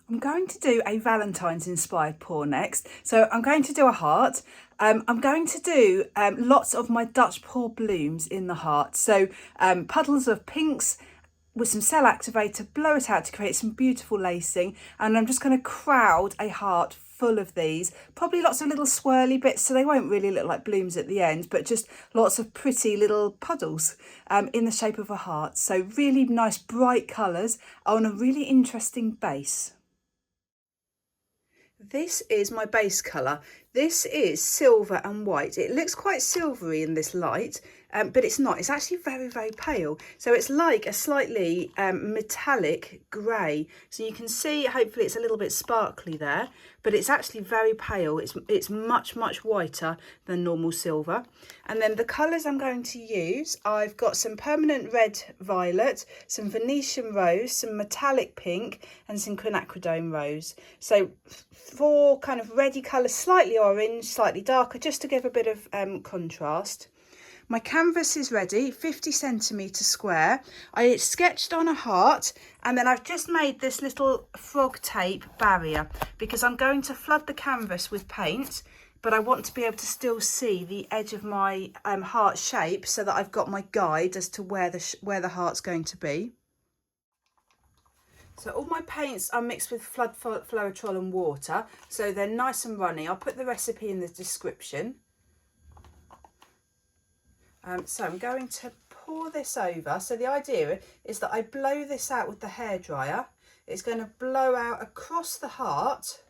I'm going to do a Valentine's inspired pour next. So I'm going to do a heart. I'm going to do lots of my Dutch pour blooms in the heart. So puddles of pinks with some cell activator, blow it out to create some beautiful lacing. And I'm just going to crowd a heart full of these, probably lots of little swirly bits so they won't really look like blooms at the end, but just lots of pretty little puddles in the shape of a heart. So really nice bright colours on a really interesting base. This is my base colour. This is silver and white. It looks quite silvery in this light, but it's not. It's actually very, very pale. So it's like a slightly metallic grey. So you can see, hopefully it's a little bit sparkly there, but it's actually very pale. It's much, much whiter than normal silver. And then the colours I'm going to use, I've got some permanent red violet, some Venetian rose, some metallic pink, and some quinacridone rose. So 4 kind of reddy colours, slightly orange, slightly darker, just to give a bit of contrast. My canvas is ready, 50 centimetre square. I sketched on a heart, and then I've just made this little frog tape barrier because I'm going to flood the canvas with paint, but I want to be able to still see the edge of my heart shape so that I've got my guide as to where the heart's going to be. So all my paints are mixed with floetrol and water, so they're nice and runny. I'll put the recipe in the description. So I'm going to pour this over. So the idea is that I blow this out with the hairdryer. It's going to blow out across the heart,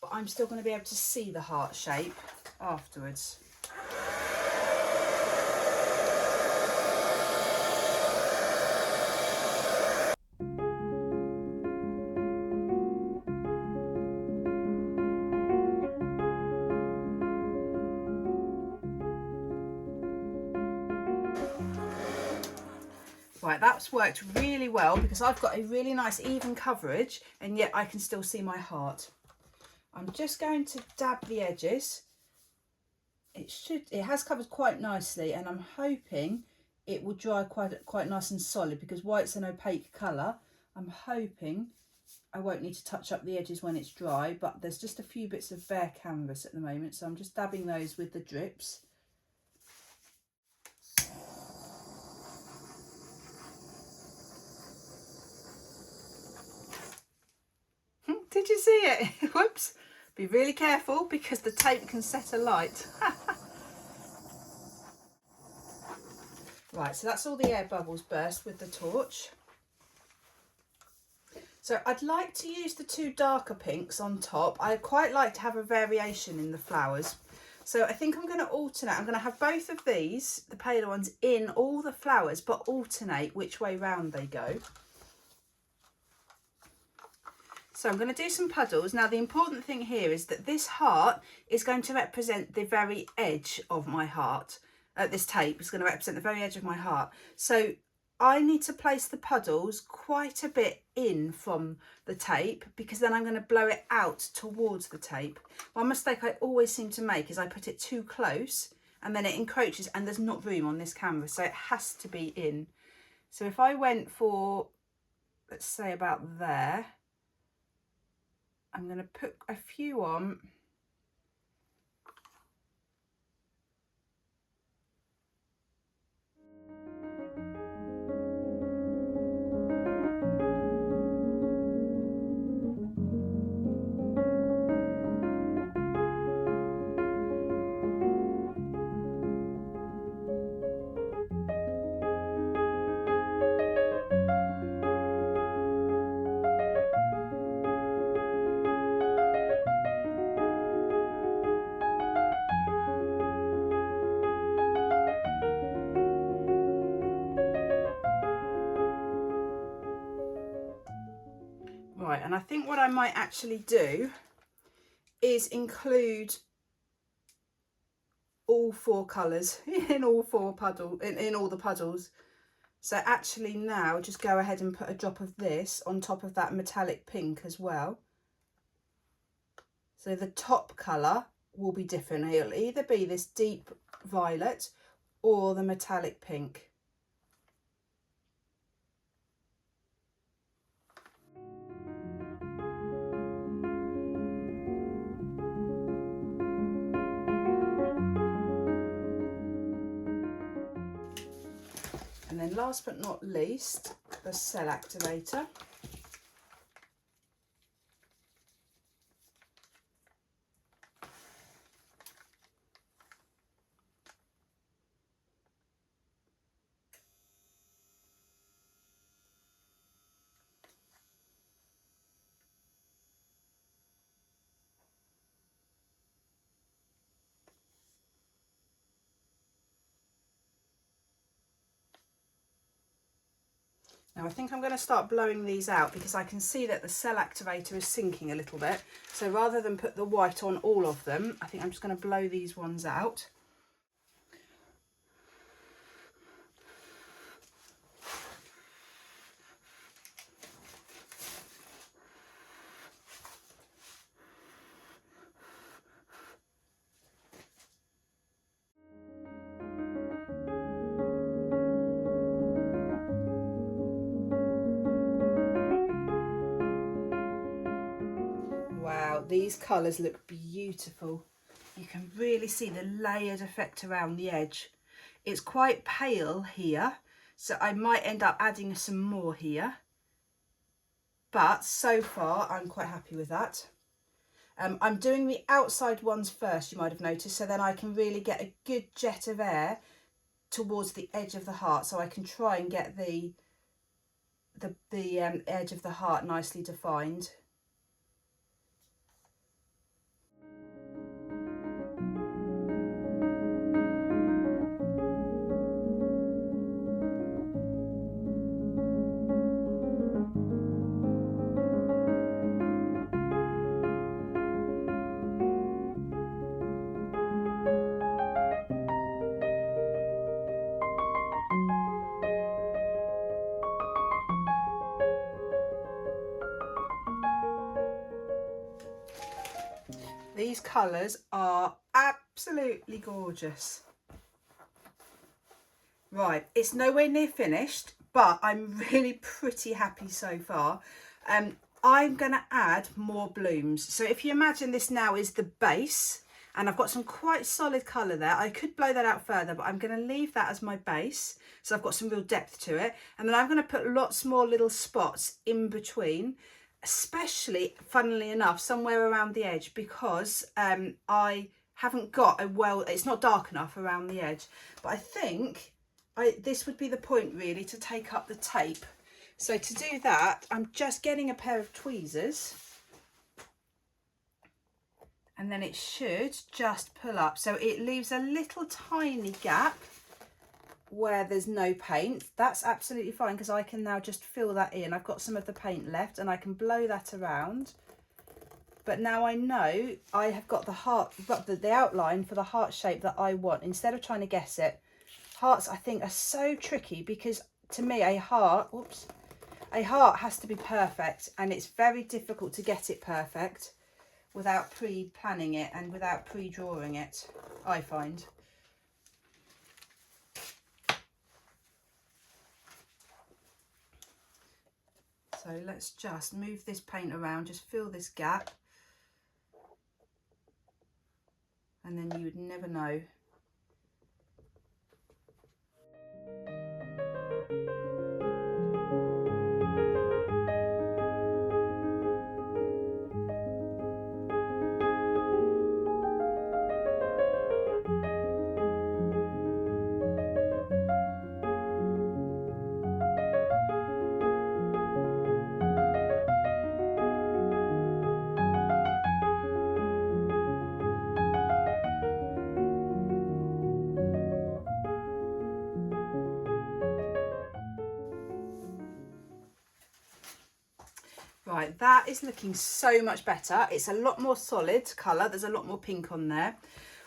but I'm still going to be able to see the heart shape afterwards. Right, that's worked really well because I've got a really nice even coverage and yet I can still see my heart. I'm just going to dab the edges. It has covered quite nicely, and I'm hoping it will dry quite nice and solid because white's an opaque colour. I'm hoping I won't need to touch up the edges when it's dry, but there's just a few bits of bare canvas at the moment, so I'm just dabbing those with the drips. Did you see it? Whoops. Be really careful because the tape can set alight. Right, so that's all the air bubbles burst with the torch. So I'd like to use the 2 darker pinks on top. I quite like to have a variation in the flowers. So I think I'm going to alternate. I'm going to have both of these, the paler ones, in all the flowers, but alternate which way round they go. So I'm going to do some puddles. Now, the important thing here is that this heart is going to represent the very edge of my heart. This tape is going to represent the very edge of my heart. So I need to place the puddles quite a bit in from the tape because then I'm going to blow it out towards the tape. One mistake I always seem to make is I put it too close and then it encroaches and there's not room on this canvas. So it has to be in. So if I went for, let's say about there, I'm going to put a few on. Right, and I think what I might actually do is include all 4 colours in all 4 puddles, in all the puddles. So actually now just go ahead and put a drop of this on top of that metallic pink as well. So the top colour will be different. It'll either be this deep violet or the metallic pink. then last but not least, the cell activator. Now I think I'm going to start blowing these out because I can see that the cell activator is sinking a little bit. So rather than put the white on all of them, I think I'm just going to blow these ones out. Wow, these colours look beautiful. You can really see the layered effect around the edge. It's quite pale here, so I might end up adding some more here. But so far, I'm quite happy with that. I'm doing the outside ones first, you might have noticed, so then I can really get a good jet of air towards the edge of the heart, so I can try and get the edge of the heart nicely defined. These colours are absolutely gorgeous. Right, it's nowhere near finished, but I'm really pretty happy so far. I'm going to add more blooms. So if you imagine this now is the base, and I've got some quite solid colour there. I could blow that out further, but I'm going to leave that as my base. So I've got some real depth to it. And then I'm going to put lots more little spots in between, especially, funnily enough, somewhere around the edge, because I haven't got it's not dark enough around the edge. But I think this would be the point really to take up the tape. So to do that, I'm just getting a pair of tweezers, and then it should just pull up. So it leaves a little tiny gap where there's no paint. That's absolutely fine because I can now just fill that in. I've got some of the paint left and I can blow that around. But now I know I have got the outline for the heart shape that I want, instead of trying to guess it. Hearts, I think, are so tricky because to me a heart has to be perfect, and it's very difficult to get it perfect without pre-planning it and without pre-drawing it, I find. So let's just move this paint around, just fill this gap, and then you would never know. Right, that is looking so much better. It's a lot more solid colour. There's a lot more pink on there.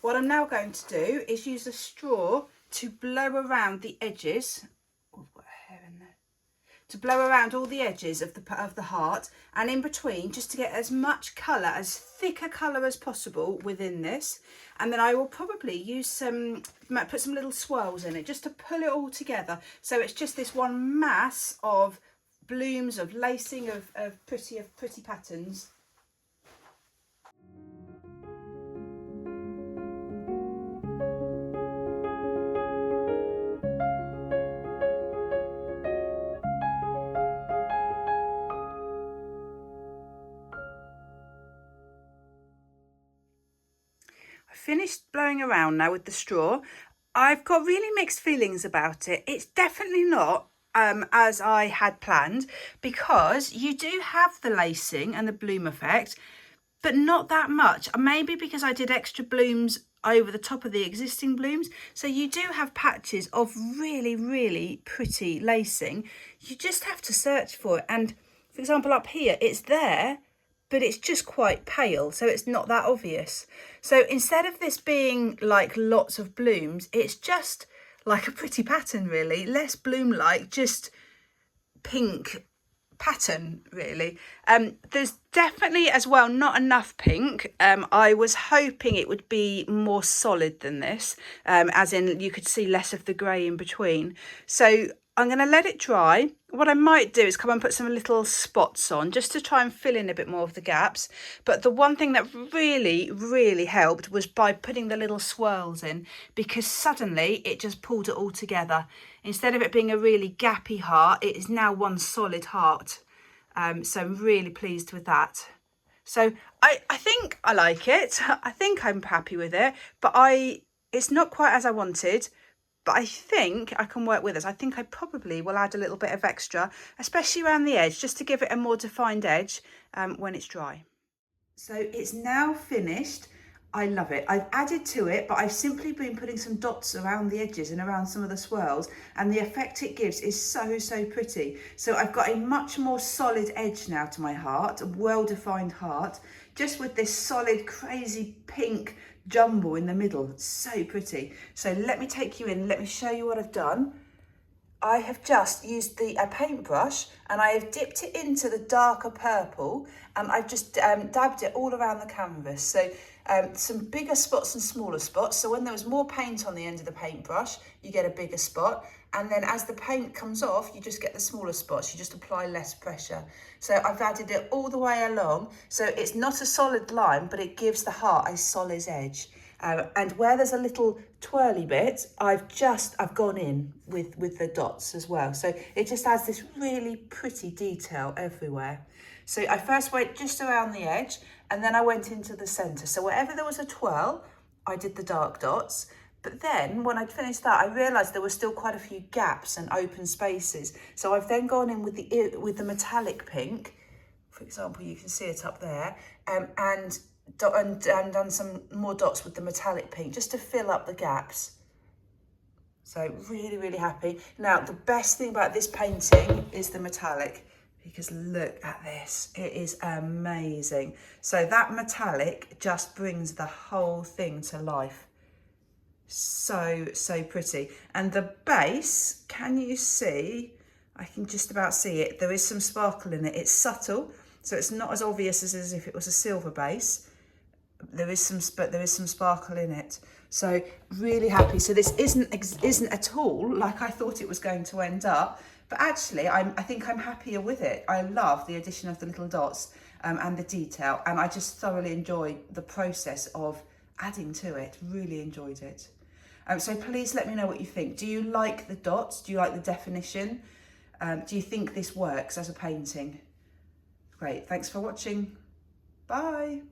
What I'm now going to do is use a straw to blow around the edges. Oh, I've got hair in there. To blow around all the edges of the heart, and in between, just to get as much colour, as thick a colour as possible within this. And then I will probably use put some little swirls in it just to pull it all together. So it's just this one mass of blooms, of lacing, of pretty patterns. finished blowing around now with the straw. I've got really mixed feelings about it. It's definitely not as I had planned, because you do have the lacing and the bloom effect, but not that much. Maybe because I did extra blooms over the top of the existing blooms. So you do have patches of really, really pretty lacing. You just have to search for it. And for example, up here, it's there, but it's just quite pale, so it's not that obvious. So instead of this being like lots of blooms, it's just like a pretty pattern, really. Less bloom-like, just pink pattern, really. There's definitely as well not enough pink. I was hoping it would be more solid than this, as in you could see less of the grey in between. So I'm going to let it dry. What I might do is come and put some little spots on just to try and fill in a bit more of the gaps. But the one thing that really, really helped was by putting the little swirls in, because suddenly it just pulled it all together. Instead of it being a really gappy heart, it is now one solid heart. So I'm really pleased with that. So I think I like it. I think I'm happy with it, but it's not quite as I wanted. But I think I can work with this. I think I probably will add a little bit of extra, especially around the edge, just to give it a more defined edge when it's dry. So it's now finished. I love it. I've added to it, but I've simply been putting some dots around the edges and around some of the swirls, and the effect it gives is so, so pretty. So I've got a much more solid edge now to my heart, a well-defined heart, just with this solid, crazy pink jumble in the middle. It's so pretty. So let me take you in, let me show you what I've done. I have just used a paintbrush, and I have dipped it into the darker purple, and I've just dabbed it all around the canvas. So some bigger spots and smaller spots. So when there was more paint on the end of the paintbrush, you get a bigger spot. And then as the paint comes off, you just get the smaller spots. You just apply less pressure. So I've added it all the way along. So it's not a solid line, but it gives the heart a solid edge. And where there's a little twirly bit, I've gone in with the dots as well. So it just adds this really pretty detail everywhere. So I first went just around the edge, and then I went into the centre. So wherever there was a twirl, I did the dark dots. But then when I'd finished that, I realised there were still quite a few gaps and open spaces. So I've then gone in with the metallic pink. For example, you can see it up there, and done some more dots with the metallic pink just to fill up the gaps. So really, really happy. Now, the best thing about this painting is the metallic, because look at this, it is amazing. So that metallic just brings the whole thing to life. So, so pretty. And the base, can you see? I can just about see it. There is some sparkle in it. It's subtle, so it's not as obvious as if it was a silver base. There is some sparkle in it. So really happy. So this isn't at all like I thought it was going to end up, but actually I think I'm happier with it. I love the addition of the little dots and the detail, and I just thoroughly enjoy the process of adding to it. Really enjoyed it. So please let me know what you think. Do you like the dots? Do you like the definition? Do you think this works as a painting? Great, thanks for watching. Bye.